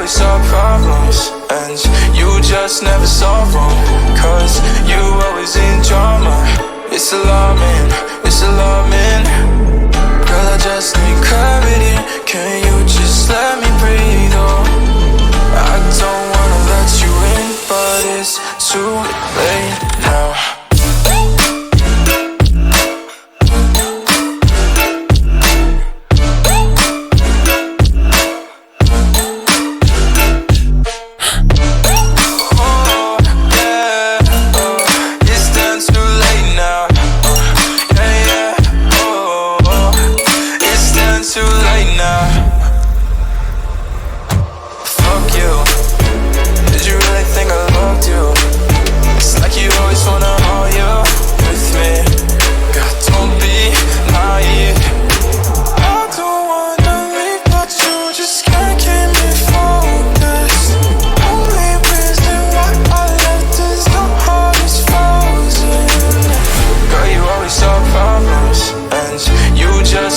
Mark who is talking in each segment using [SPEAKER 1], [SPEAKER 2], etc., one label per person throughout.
[SPEAKER 1] always solve problems, and you just never solve them, 'cause you always in drama. It's alarming, it's alarming. Girl, I just need clarity. Can you just let me breathe? Oh, I don't wanna let you in, but it's too late now.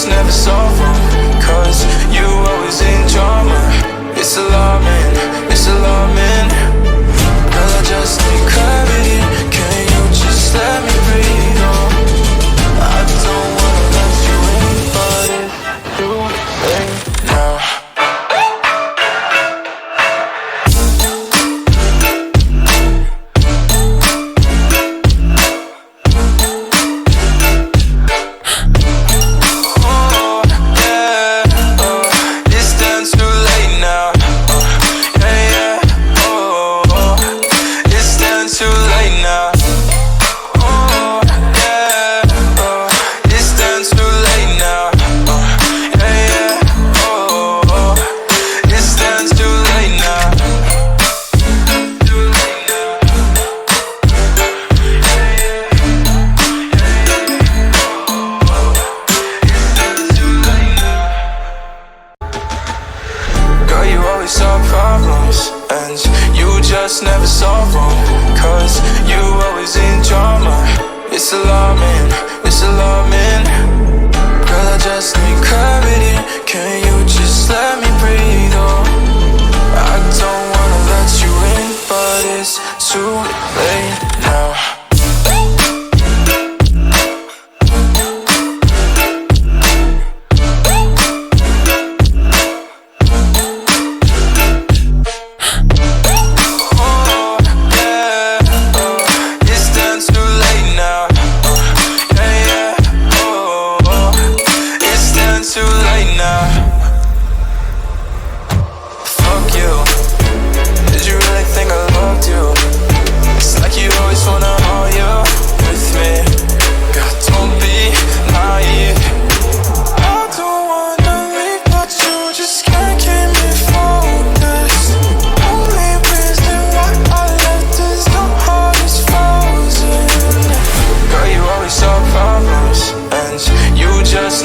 [SPEAKER 1] Never solve them, 'cause you always in drama. It's alarming, it's alarming. Girl, I just need clarity. Can you just let me breathe? Oh, I don't wanna let you in, but it's too late now. Solve problems, and you just never solve them, 'cause you always in drama. It's alarming, it's alarming. Girl, I just need clarity. Can you just let me breathe? Oh, I don't wanna let you in, but it's too late now.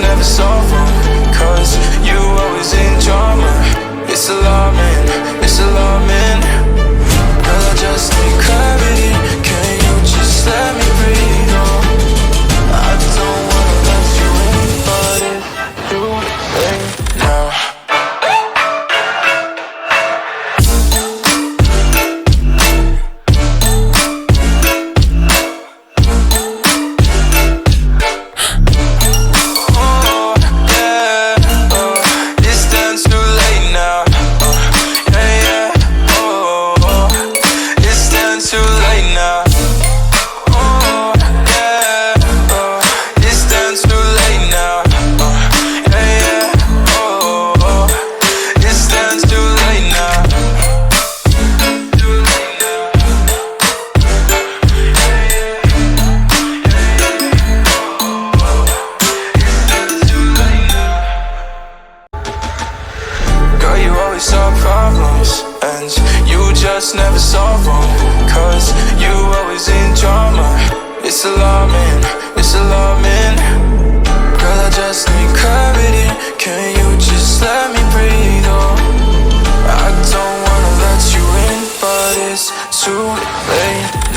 [SPEAKER 1] Never solve them, 'cause you always in drama. It's alarming, it's alarming. Girl, I just need clarity. Can you just let me breathe? Oh, I don't wanna let you in, but it's too late now. Solve problems, and you just never solve them, 'cause you always in drama. It's alarming, it's alarming. Girl, I just need clarity. Can you just let me breathe? Oh, I don't wanna let you in, but it's too late